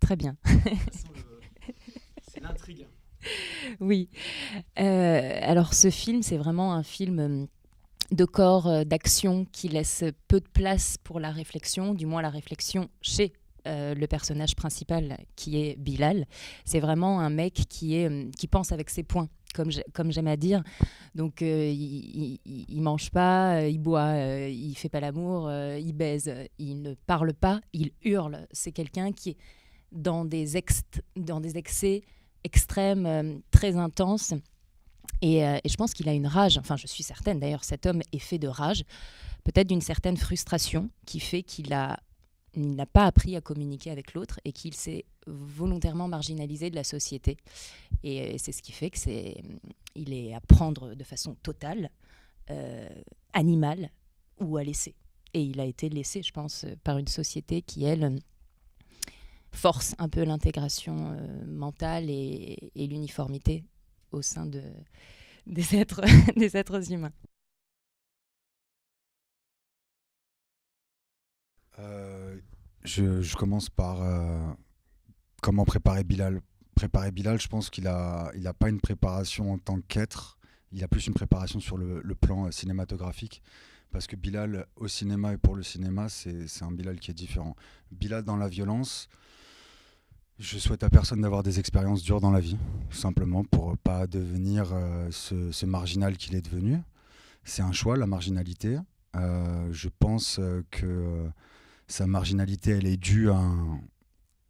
très bien. C'est l'intrigue. Oui. Alors ce film, c'est vraiment un film de corps, d'action qui laisse peu de place pour la réflexion, du moins la réflexion chez le personnage principal qui est Bilal. C'est vraiment un mec qui pense avec ses poings. Comme j'aime à dire. Donc, il mange pas, il boit, il fait pas l'amour, il baise, il ne parle pas, il hurle. C'est quelqu'un qui est dans des excès extrêmes, très intenses. Et je pense qu'il a une rage, enfin je suis certaine d'ailleurs, cet homme est fait de rage, peut-être d'une certaine frustration qui fait il n'a pas appris à communiquer avec l'autre et qu'il s'est volontairement marginalisé de la société. Et c'est ce qui fait il est à prendre de façon totale, euh, animale ou à laisser. Et il a été laissé, je pense, par une société qui, elle, force un peu l'intégration mentale et l'uniformité au sein des êtres, des êtres humains. Euh, je commence par comment préparer Bilal. Préparer Bilal, je pense il a pas une préparation en tant qu'être, il a plus une préparation sur le plan cinématographique. Parce que Bilal au cinéma et pour le cinéma, c'est un Bilal qui est différent. Bilal dans la violence, je souhaite à personne d'avoir des expériences dures dans la vie, tout simplement pour pas devenir ce marginal qu'il est devenu. C'est un choix, la marginalité. Je pense que sa marginalité, elle est due à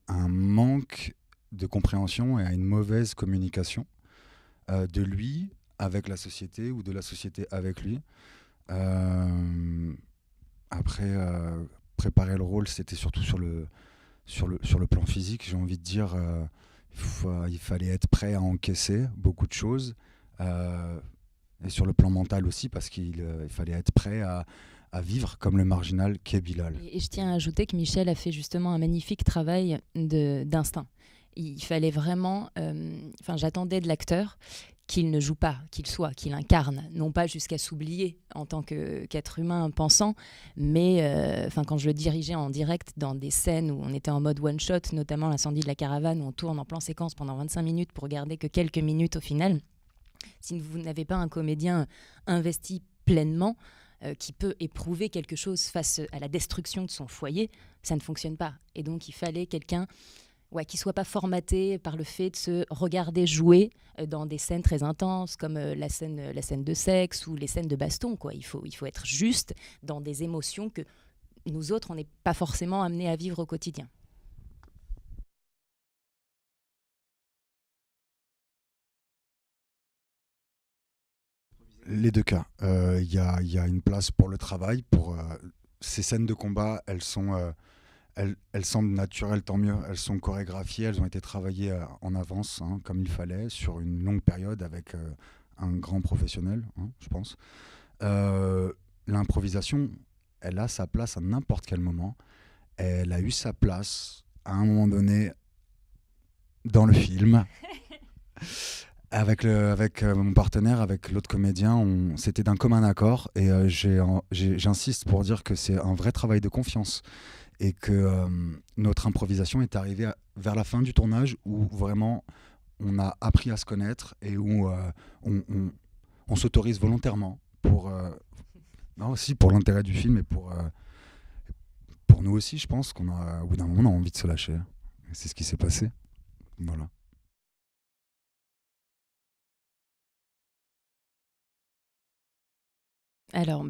un manque de compréhension et à une mauvaise communication de lui avec la société ou de la société avec lui. Euh, Après, préparer le rôle, c'était surtout sur le plan physique, j'ai envie de dire. Il fallait être prêt à encaisser beaucoup de choses. Euh, et sur le plan mental aussi, parce il fallait être prêt à vivre comme le marginal qu'est Bilal. Et je tiens à ajouter que Michel a fait justement un magnifique travail d'instinct. Il fallait vraiment, j'attendais de l'acteur qu'il ne joue pas, qu'il incarne, non pas jusqu'à s'oublier en tant qu'être humain pensant, mais quand je le dirigeais en direct dans des scènes où on était en mode one shot, notamment l'incendie de la caravane où on tourne en plan séquence pendant 25 minutes pour garder que quelques minutes au final. Si vous n'avez pas un comédien investi pleinement, qui peut éprouver quelque chose face à la destruction de son foyer, ça ne fonctionne pas. Et donc il fallait quelqu'un qui soit pas formaté par le fait de se regarder jouer dans des scènes très intenses comme la scène de sexe ou les scènes de baston. Quoi. Il faut être juste dans des émotions que nous autres, on n'est pas forcément amenés à vivre au quotidien. Les deux cas. Il y a une place pour le travail. Pour ces scènes de combat, elles semblent naturelles, tant mieux. Elles sont chorégraphiées, elles ont été travaillées en avance, hein, comme il fallait, sur une longue période avec un grand professionnel, hein, je pense. Euh, L'improvisation, elle a sa place à n'importe quel moment. Elle a eu sa place à un moment donné dans le film. Avec mon partenaire, avec l'autre comédien, c'était d'un commun accord et j'insiste pour dire que c'est un vrai travail de confiance et que notre improvisation est arrivée vers la fin du tournage où vraiment on a appris à se connaître et où on, on- on s'autorise volontairement pour, non, aussi pour l'intérêt du film et pour nous aussi, je pense au bout d'un moment, on a envie de se lâcher. Et c'est ce qui s'est passé. Voilà. Alors,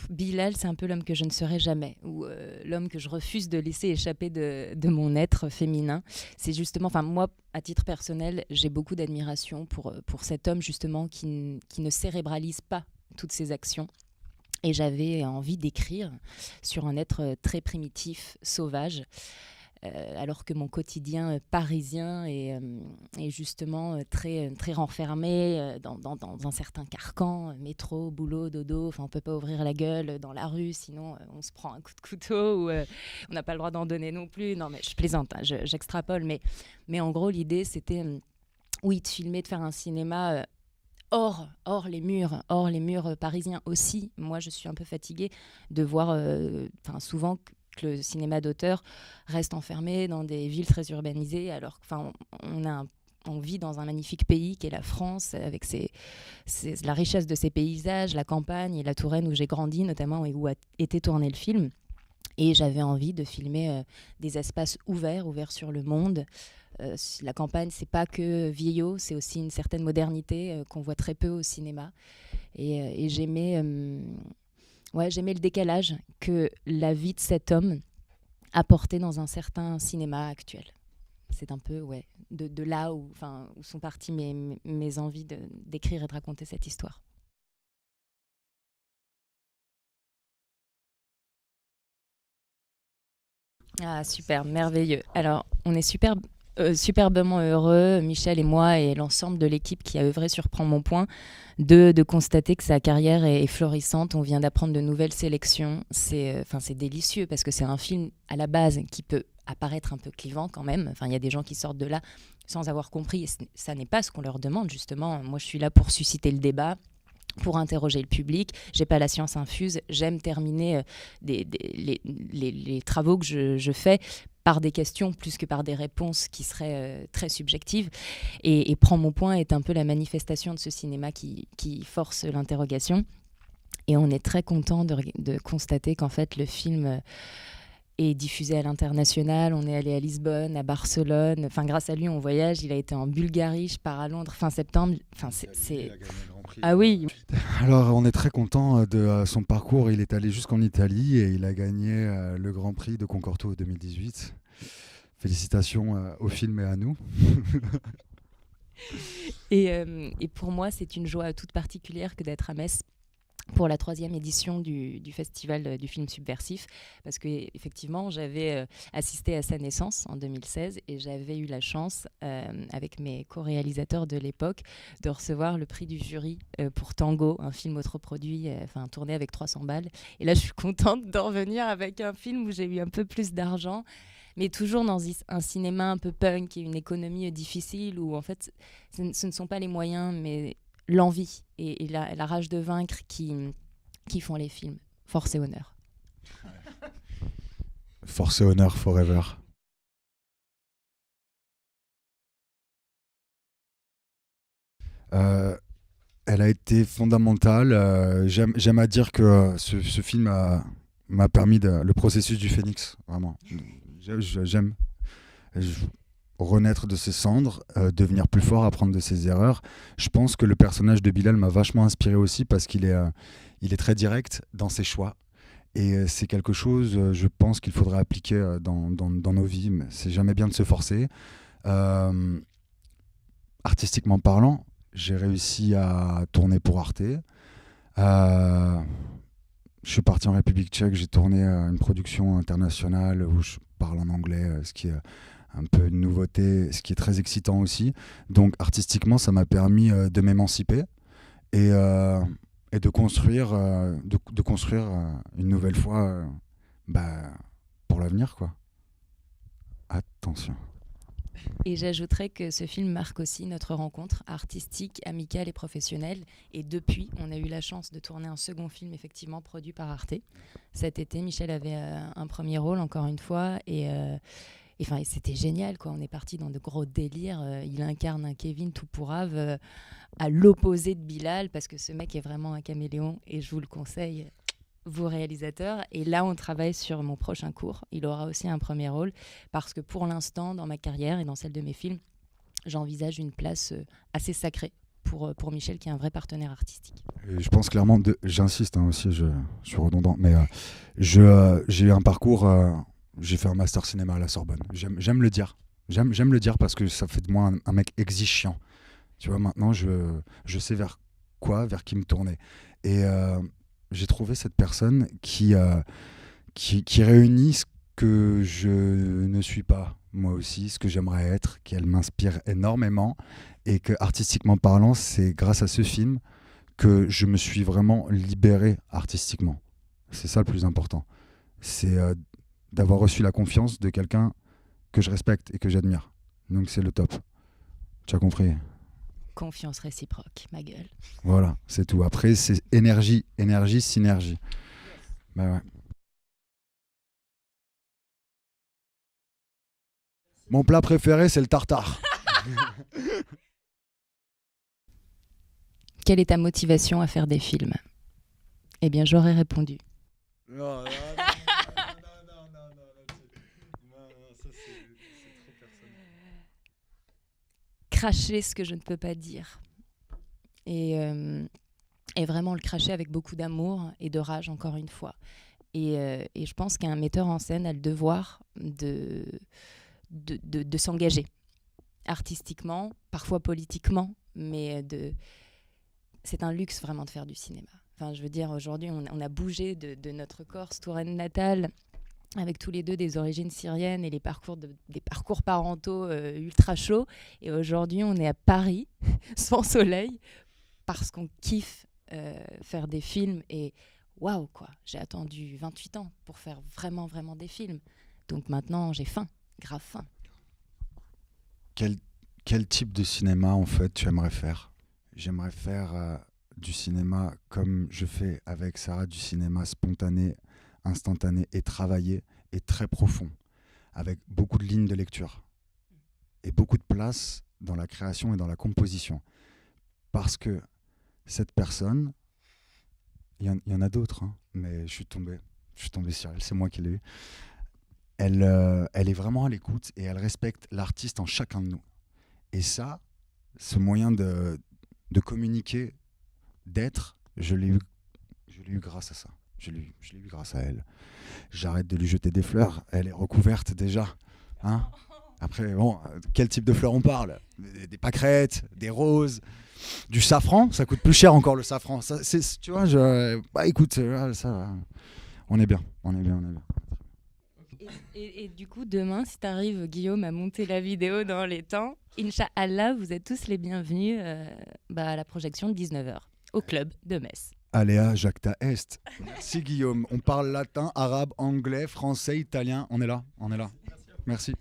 Bilal, c'est un peu l'homme que je ne serai jamais, ou l'homme que je refuse de laisser échapper de mon être féminin. C'est justement, moi, à titre personnel, j'ai beaucoup d'admiration pour cet homme justement qui ne cérébralise pas toutes ses actions. Et j'avais envie d'écrire sur un être très primitif, sauvage, alors que mon quotidien parisien est justement très renfermé dans un certain carcan, métro, boulot, dodo, on ne peut pas ouvrir la gueule dans la rue, sinon on se prend un coup de couteau ou on n'a pas le droit d'en donner non plus. Non mais je plaisante, hein, j'extrapole, mais en gros l'idée c'était, oui, de filmer, de faire un cinéma hors les murs parisiens aussi. Moi, je suis un peu fatiguée de voir souvent que le cinéma d'auteur reste enfermé dans des villes très urbanisées, alors on vit dans un magnifique pays qui est la France, avec la richesse de ses paysages, la campagne et la Touraine où j'ai grandi notamment et où a été tourné le film. Et j'avais envie de filmer des espaces ouverts sur le monde. La campagne, c'est pas que vieillot, c'est aussi une certaine modernité qu'on voit très peu au cinéma. Et j'aimais le décalage que la vie de cet homme apportait dans un certain cinéma actuel. C'est un peu de là où sont parties mes envies d'écrire et de raconter cette histoire. Ah, super, merveilleux. Alors, on est superbement heureux, Michel et moi et l'ensemble de l'équipe qui a œuvré sur Prends mon point, de constater que sa carrière est florissante. On vient d'apprendre de nouvelles sélections. C'est délicieux parce que c'est un film à la base qui peut apparaître un peu clivant quand même. Enfin, il y a des gens qui sortent de là sans avoir compris. Et ça n'est pas ce qu'on leur demande, justement. Moi, je suis là pour susciter le débat, pour interroger le public. J'ai pas la science infuse. J'aime terminer les travaux que je fais par des questions plus que par des réponses qui seraient très subjectives. Et Prends mon point est un peu la manifestation de ce cinéma qui force l'interrogation. Et on est très content de constater qu'en fait, le film est diffusé à l'international. On est allé à Lisbonne, à Barcelone. Enfin, grâce à lui, on voyage. Il a été en Bulgarie, je pars à Londres fin septembre. Enfin, c'est... Ah oui. Alors, on est très content de son parcours. Il est allé jusqu'en Italie et il a gagné le Grand Prix de Concorto 2018. Félicitations au film et à nous. Et pour moi, c'est une joie toute particulière que d'être à Metz pour la 3e édition du festival du film subversif, parce que effectivement j'avais assisté à sa naissance en 2016 et j'avais eu la chance avec mes co-réalisateurs de l'époque de recevoir le prix du jury pour Tango, un film autoproduit, tourné avec 300 balles. Et là je suis contente d'en revenir avec un film où j'ai eu un peu plus d'argent, mais toujours dans un cinéma un peu punk et une économie difficile où en fait ce ne sont pas les moyens mais l'envie et la rage de vaincre qui font les films. Force et honneur. Force et honneur forever. Elle a été fondamentale. J'aime à dire que ce film m'a permis le processus du phénix, vraiment. J'aime renaître de ses cendres, devenir plus fort, apprendre de ses erreurs. Je pense que le personnage de Bilal m'a vachement inspiré aussi parce qu'il est très direct dans ses choix. Et c'est quelque chose, je pense, qu'il faudrait appliquer dans nos vies. Mais c'est jamais bien de se forcer. Artistiquement parlant, j'ai réussi à tourner pour Arte. Je suis parti en République tchèque, j'ai tourné une production internationale où je parle en anglais, ce qui est un peu une nouveauté, ce qui est très excitant aussi. Donc artistiquement, ça m'a permis de m'émanciper et de construire, une nouvelle fois pour l'avenir, quoi. Attention. Et j'ajouterais que ce film marque aussi notre rencontre artistique, amicale et professionnelle. Et depuis, on a eu la chance de tourner un second film, effectivement, produit par Arte. Cet été, Michel avait un premier rôle, encore une fois, et c'était génial, quoi. On est parti dans de gros délires. Il incarne un Kevin tout pourrave à l'opposé de Bilal, parce que ce mec est vraiment un caméléon, et je vous le conseille, vous réalisateurs. Et là, on travaille sur mon prochain court. Il aura aussi un premier rôle, parce que pour l'instant, dans ma carrière et dans celle de mes films, j'envisage une place assez sacrée pour Michel, qui est un vrai partenaire artistique. Et je pense clairement, j'insiste aussi, je suis redondant, mais j'ai eu un parcours... j'ai fait un master cinéma à la Sorbonne. J'aime le dire. J'aime le dire parce que ça fait de moi un mec exigeant. Tu vois, maintenant, je sais vers qui me tourner. Et j'ai trouvé cette personne qui réunit ce que je ne suis pas, moi aussi, ce que j'aimerais être, qu'elle m'inspire énormément. Et que, artistiquement parlant, c'est grâce à ce film que je me suis vraiment libéré artistiquement. C'est ça le plus important. C'est... d'avoir reçu la confiance de quelqu'un que je respecte et que j'admire. Donc c'est le top. Tu as compris ? Confiance réciproque, ma gueule. Voilà, c'est tout. Après, c'est énergie, synergie. Bah ouais. Mon plat préféré, c'est le tartare. Quelle est ta motivation à faire des films? Eh bien, j'aurais répondu. Non, ça c'est trop personnel. Cracher ce que je ne peux pas dire. Et vraiment le cracher avec beaucoup d'amour et de rage, encore une fois. Et je pense qu'un metteur en scène a le devoir de s'engager artistiquement, parfois politiquement, mais c'est un luxe vraiment de faire du cinéma. Enfin, je veux dire, aujourd'hui, on a bougé de notre Corse, Touraine natale, avec tous les deux des origines syriennes et des parcours parentaux ultra chauds. Et aujourd'hui, on est à Paris, sans soleil, parce qu'on kiffe faire des films. Et waouh, quoi, j'ai attendu 28 ans pour faire vraiment, vraiment des films. Donc maintenant, j'ai faim, grave faim. Quel type de cinéma, en fait, tu aimerais faire? J'aimerais faire du cinéma comme je fais avec Sarah, du cinéma spontané, instantané et travaillé et très profond, avec beaucoup de lignes de lecture et beaucoup de place dans la création et dans la composition. Parce que cette personne, il y en a d'autres, hein, mais je suis tombé sur elle, c'est moi qui l'ai eue. Elle est vraiment à l'écoute et elle respecte l'artiste en chacun de nous. Et ça, ce moyen de communiquer, d'être, je l'ai eu grâce à ça. Je l'ai eu grâce à elle. J'arrête de lui jeter des fleurs. Elle est recouverte déjà. Hein? Après, bon, quel type de fleurs on parle? Des pâquerettes, des roses, du safran. Ça coûte plus cher encore le safran. Ça, tu vois, écoute, ça, on est bien. Et du coup, demain, si t'arrives, Guillaume, à monter la vidéo dans les temps, Inch'Allah, vous êtes tous les bienvenus à la projection de 19h au club de Metz. Alea Jacta Est. Merci Guillaume. On parle latin, arabe, anglais, français, italien. On est là. Merci.